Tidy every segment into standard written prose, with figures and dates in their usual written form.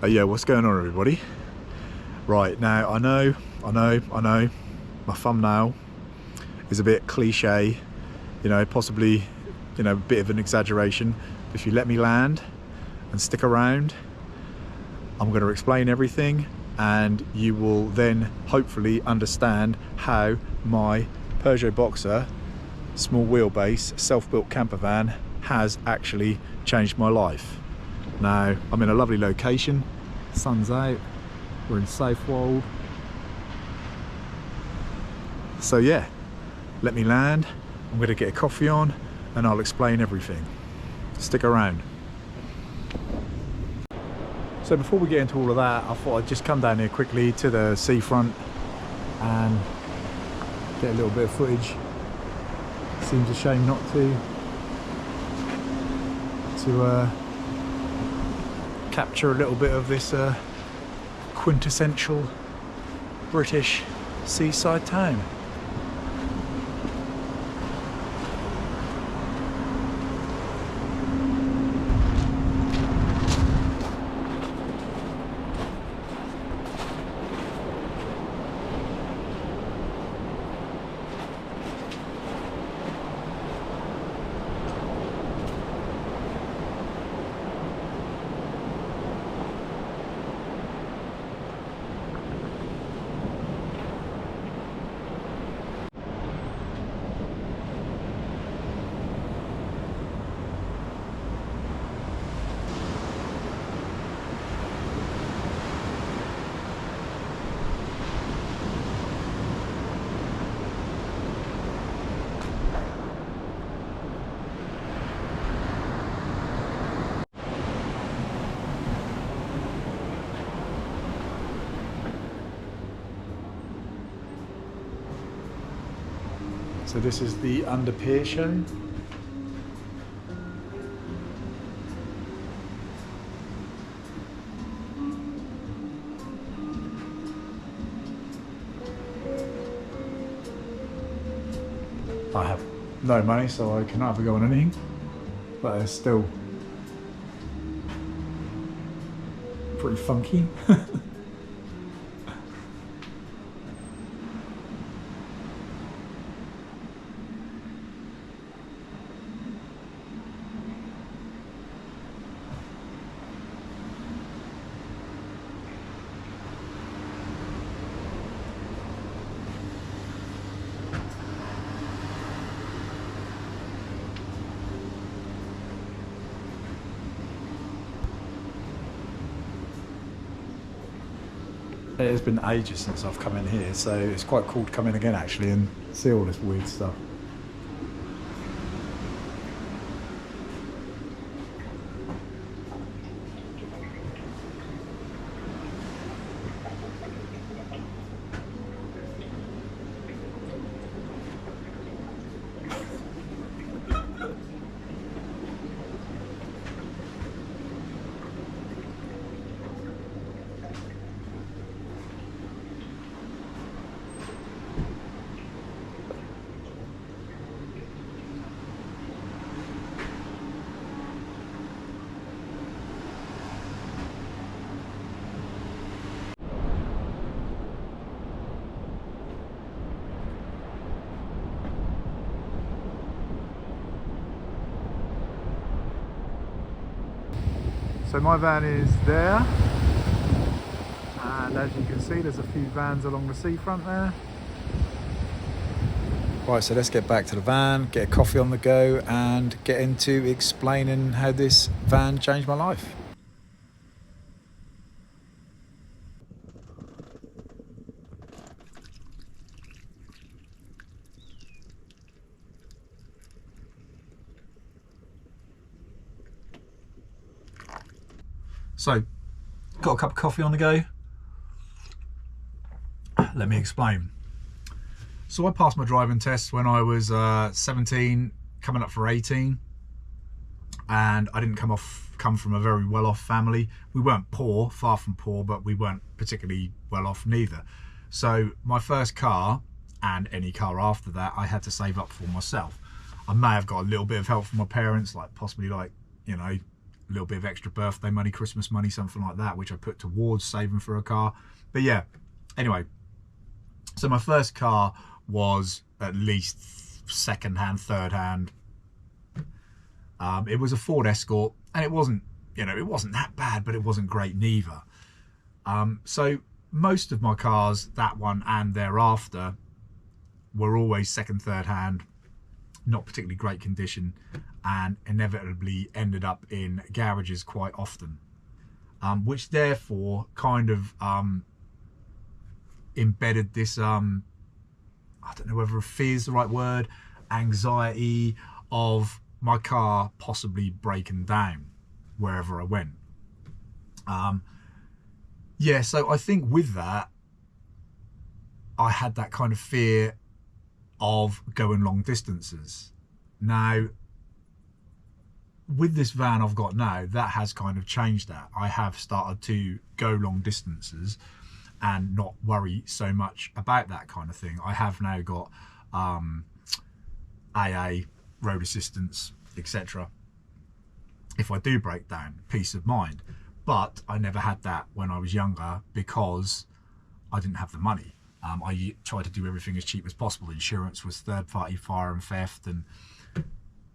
Yeah, what's going on, everybody? Right, now I know my thumbnail is a bit cliche, you know, possibly, you know, a bit of an exaggeration. If you let me land and stick around, I'm going to explain everything, and you will then hopefully understand how my Peugeot Boxer small wheelbase self-built camper van has actually changed my life. Now I'm in a lovely location, sun's out, we're in Southwold, so yeah, let me land, I'm going to get a coffee on and I'll explain everything. Stick around. So before we get into all of that, I thought I'd just come down here quickly to the seafront and get a little bit of footage. Seems a shame not to capture a little bit of this quintessential British seaside town. So this is the underpiertion. I have no money, so I can hardly go on anything, but it's still pretty funky. It has been ages since I've come in here, so it's quite cool to come in again actually and see all this weird stuff. So my van is there, and as you can see there's a few vans along the seafront there. Right, so let's get back to the van, get a coffee on the go and get into explaining how this van changed my life. So, got a cup of coffee on the go. Let me explain. So I passed my driving test when I was 17, coming up for 18, and I didn't come from a very well-off family. We weren't poor, far from poor, but we weren't particularly well-off neither. So my first car, and any car after that, I had to save up for myself. I may have got a little bit of help from my parents, like possibly like, you know, a little bit of extra birthday money, Christmas money, something like that, which I put towards saving for a car. But yeah, anyway, so my first car was at least second-hand, third-hand. It was a Ford Escort, and it wasn't, you know, it wasn't that bad, but it wasn't great neither. So most of my cars, that one and thereafter, were always second, third-hand, not particularly great condition, and inevitably ended up in garages quite often, which therefore kind of embedded this, I don't know whether fear is the right word, anxiety of my car possibly breaking down wherever I went. Yeah, so I think with that, I had that kind of fear of going long distances. Now, with this van I've got now, that has kind of changed that. I have started to go long distances and not worry so much about that kind of thing. I have now got AA, road assistance, etc. If I do break down, peace of mind. But I never had that when I was younger because I didn't have the money. I tried to do everything as cheap as possible. Insurance was third-party fire and theft and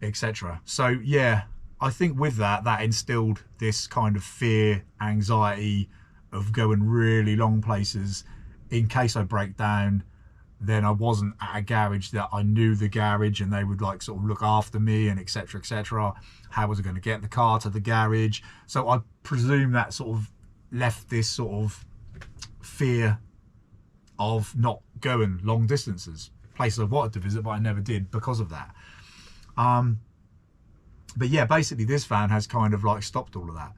etc. So yeah, I think with that, that instilled this kind of fear, anxiety of going really long places. In case I break down, then I wasn't at a garage that I knew the garage and they would like sort of look after me and etc, etc. How was I going to get the car to the garage? So I presume that sort of left this sort of fear of not going long distances, places I wanted to visit but I never did because of that. But yeah, basically this van has kind of like stopped all of that.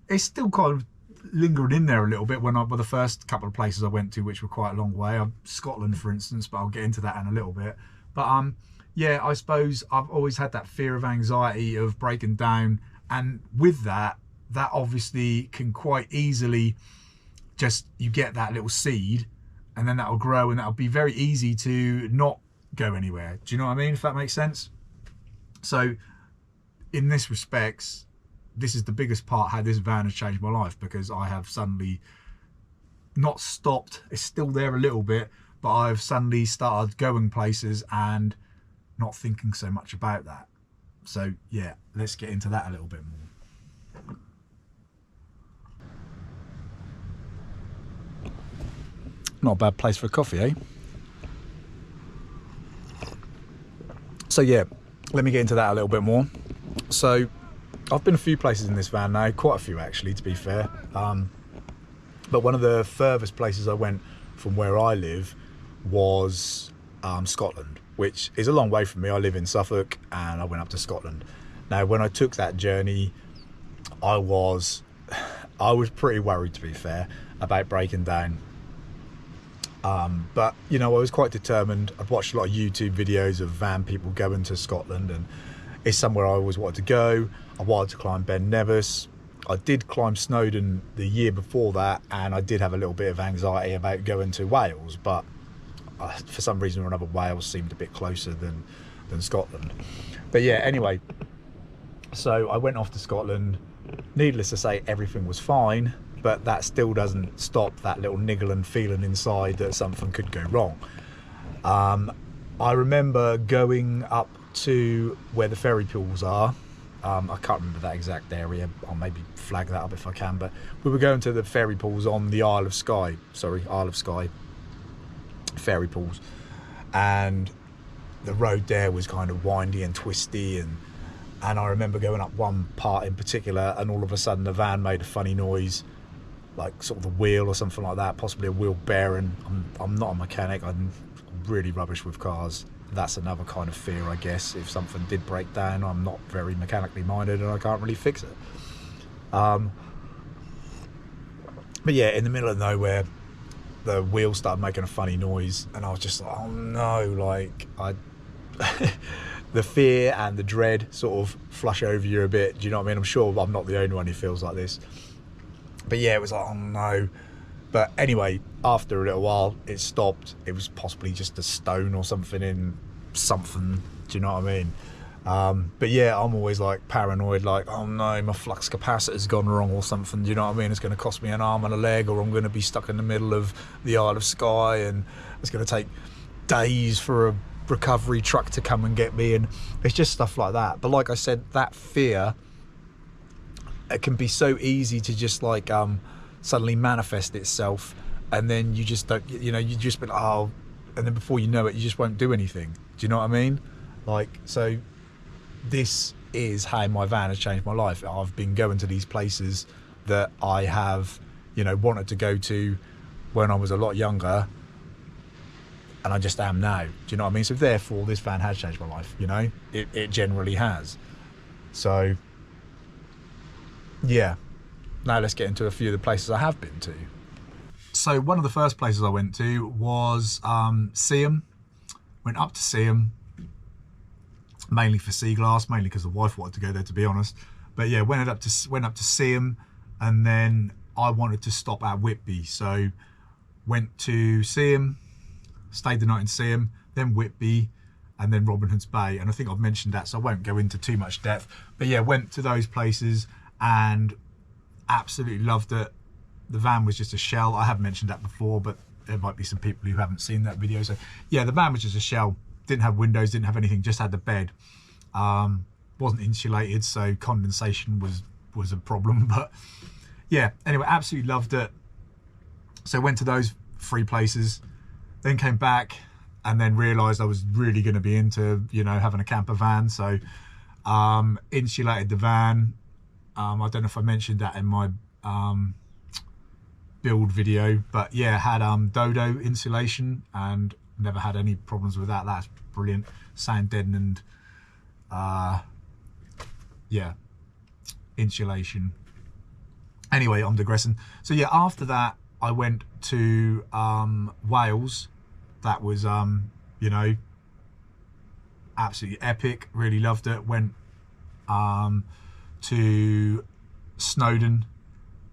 It's still kind of lingering in there a little bit when the first couple of places I went to, which were quite a long way, Scotland for instance, but I'll get into that in a little bit. But yeah, I suppose I've always had that fear of anxiety of breaking down, and with that obviously can quite easily just, you get that little seed and then that'll grow and that'll be very easy to not go anywhere. Do you know what I mean, if that makes sense? So in this respects, this is the biggest part how this van has changed my life, because I have suddenly not stopped, it's still there a little bit, but I've suddenly started going places and not thinking so much about that. So yeah, let's get into that a little bit more. Not a bad place for a coffee, eh? So yeah, let me get into that a little bit more. So I've been a few places in this van now, quite a few actually, to be fair. But one of the furthest places I went from where I live was Scotland, which is a long way from me. I live in Suffolk and I went up to Scotland. Now, when I took that journey, I was pretty worried, to be fair, about breaking down. But you know, I was quite determined. I've watched a lot of YouTube videos of van people going to Scotland, and it's somewhere I always wanted to go. I wanted to climb Ben Nevis. I did climb Snowdon the year before that, and I did have a little bit of anxiety about going to Wales, but for some reason or another, Wales seemed a bit closer than Scotland. But yeah, anyway, so I went off to Scotland. Needless to say, everything was fine, but that still doesn't stop that little niggling feeling inside that something could go wrong. I remember going up to where the ferry pools are. I can't remember that exact area. I'll maybe flag that up if I can, but we were going to the ferry pools on the Isle of Skye ferry pools, and the road there was kind of windy and twisty, and I remember going up one part in particular, and all of a sudden the van made a funny noise, like sort of the wheel or something like that, possibly a wheel bearing. I'm not a mechanic, I'm really rubbish with cars. That's another kind of fear, I guess. If something did break down, I'm not very mechanically minded and I can't really fix it. But yeah, in the middle of nowhere, the wheel started making a funny noise, and I was just like, oh no, like the fear and the dread sort of flush over you a bit. Do you know what I mean? I'm sure I'm not the only one who feels like this. But yeah, it was like, oh no. But anyway, after a little while, it stopped. It was possibly just a stone or something in something. Do you know what I mean? But yeah, I'm always like paranoid, like, oh no, my flux capacitor's gone wrong or something, do you know what I mean? It's going to cost me an arm and a leg, or I'm going to be stuck in the middle of the Isle of Skye and it's going to take days for a recovery truck to come and get me, and it's just stuff like that. But like I said, that fear, it can be so easy to just like suddenly manifest itself, and then you just don't, you know, you just be like, oh, and then before you know it, you just won't do anything. Do you know what I mean? Like, so this is how my van has changed my life. I've been going to these places that I have, you know, wanted to go to when I was a lot younger, and I just am now. Do you know what I mean? So therefore, this van has changed my life, you know? It generally has. So, yeah. Now let's get into a few of the places I have been to. So one of the first places I went to was Seaham. Went up to Seaham, mainly for sea glass, mainly because the wife wanted to go there, to be honest. But yeah, went up to Seaham, and then I wanted to stop at Whitby. So went to Seaham, stayed the night in Seaham, then Whitby, and then Robin Hood's Bay. And I think I've mentioned that, so I won't go into too much depth. But yeah, went to those places and absolutely loved it. The van was just a shell. I have mentioned that before, but there might be some people who haven't seen that video. So yeah, the van was just a shell. Didn't have windows, didn't have anything, just had the bed. Wasn't insulated, so condensation was a problem. But yeah, anyway, absolutely loved it. So went to those 3 places, then came back, and then realised I was really going to be into, you know, having a camper van. So insulated the van. I don't know if I mentioned that in my build video, but yeah, had Dodo insulation and never had any problems with that. That's brilliant. Sound deadened, yeah, insulation. Anyway, I'm digressing. So yeah, after that I went to Wales. That was you know, absolutely epic. Really loved it. Went to Snowdon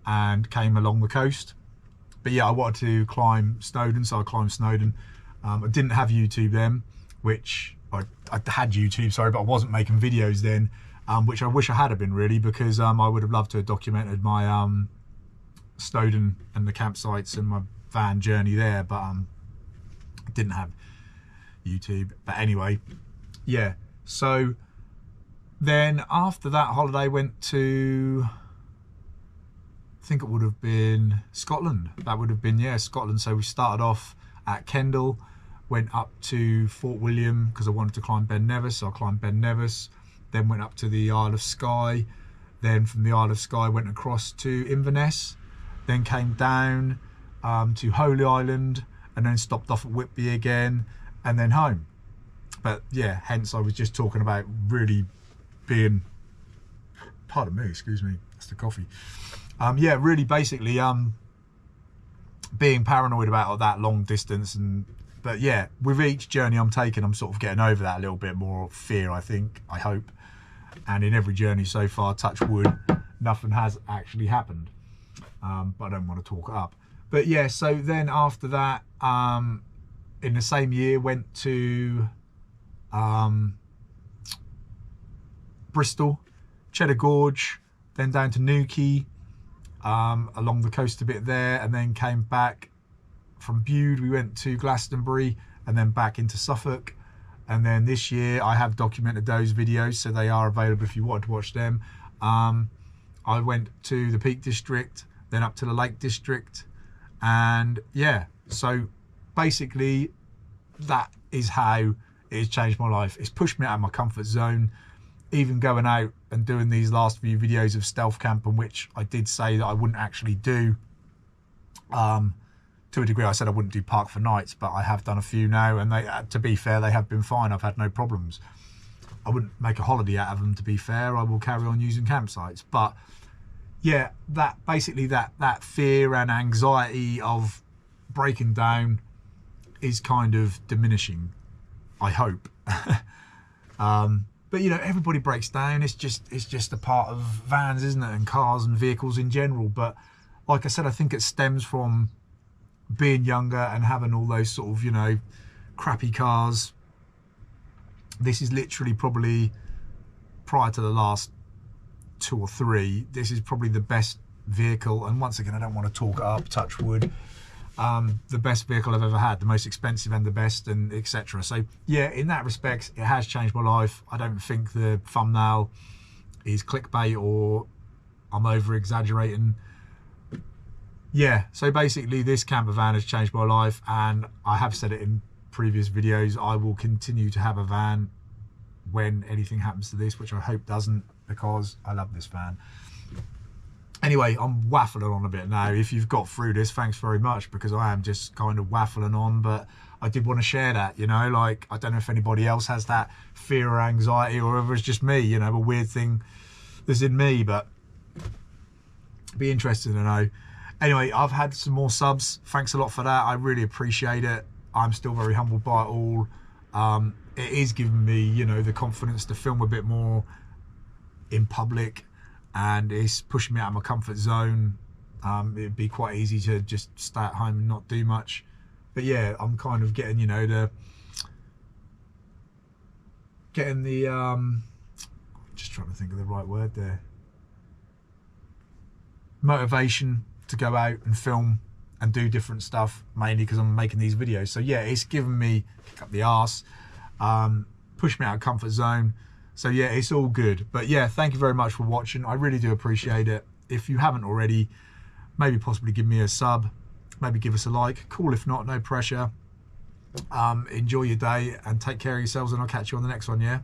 and came along the coast. But yeah, I wanted to climb Snowdon, so I climbed Snowdon. I didn't have YouTube then, which I had YouTube, sorry, but I wasn't making videos then, which I wish I had been, really, because I would have loved to have documented my Snowdon and the campsites and my van journey there, but I didn't have YouTube. But anyway, yeah, so then after that holiday, went to, I think it would have been Scotland. That would have been, yeah, Scotland. So we started off at Kendal, went up to Fort William because I wanted to climb Ben Nevis, so I climbed Ben Nevis, then went up to the Isle of Skye, then from the Isle of Skye went across to Inverness, then came down to Holy Island, and then stopped off at Whitby again, and then home. But yeah, hence I was just talking about really being, pardon me, excuse me, that's the coffee. Yeah, really basically being paranoid about that long distance. But yeah, with each journey I'm taking, I'm sort of getting over that a little bit more fear, I think, I hope. And in every journey so far, touch wood, nothing has actually happened. But I don't want to talk it up. But yeah, so then after that, in the same year, went to Bristol, Cheddar Gorge, then down to Newquay, along the coast a bit there, and then came back from Bude. We went to Glastonbury and then back into Suffolk. And then this year I have documented those videos, so they are available if you want to watch them. I went to the Peak District, then up to the Lake District, and yeah, so basically that is how it has changed my life. It's pushed me out of my comfort zone. Even going out and doing these last few videos of stealth camping, which I did say that I wouldn't actually do. To a degree, I said I wouldn't do park for nights, but I have done a few now, and they, to be fair, they have been fine. I've had no problems. I wouldn't make a holiday out of them, to be fair. I will carry on using campsites. But yeah, that basically that fear and anxiety of breaking down is kind of diminishing, I hope. But you know, everybody breaks down. It's just a part of vans, isn't it, and cars and vehicles in general. But like I said, I think it stems from being younger and having all those sort of, you know, crappy cars. This is literally probably prior to the last 2 or 3, this is probably the best vehicle. And once again, I don't want to talk it up, touch wood, the best vehicle I've ever had, the most expensive and the best, and etc. So yeah, in that respect, it has changed my life. I don't think the thumbnail is clickbait or I'm over exaggerating. Yeah, so basically this camper van has changed my life, and I have said it in previous videos, I will continue to have a van when anything happens to this, which I hope doesn't, because I love this van. Anyway, I'm waffling on a bit now. If you've got through this, thanks very much, because I am just kind of waffling on, but I did want to share that, you know, like, I don't know if anybody else has that fear or anxiety, or whether it's just me, you know, a weird thing that's in me, but be interested to know. Anyway, I've had some more subs. Thanks a lot for that. I really appreciate it. I'm still very humbled by it all. It is giving me, you know, the confidence to film a bit more in public, and it's pushing me out of my comfort zone. It'd be quite easy to just stay at home and not do much. But yeah, I'm kind of getting, you know, just trying to think of the right word there. Motivation to go out and film and do different stuff, mainly because I'm making these videos. So yeah, it's given me a kick up the arse, pushed me out of comfort zone. So yeah, it's all good. But yeah, thank you very much for watching. I really do appreciate it. If you haven't already, maybe possibly give me a sub, maybe give us a like. Cool, if not, no pressure. Enjoy your day and take care of yourselves, and I'll catch you on the next one, yeah?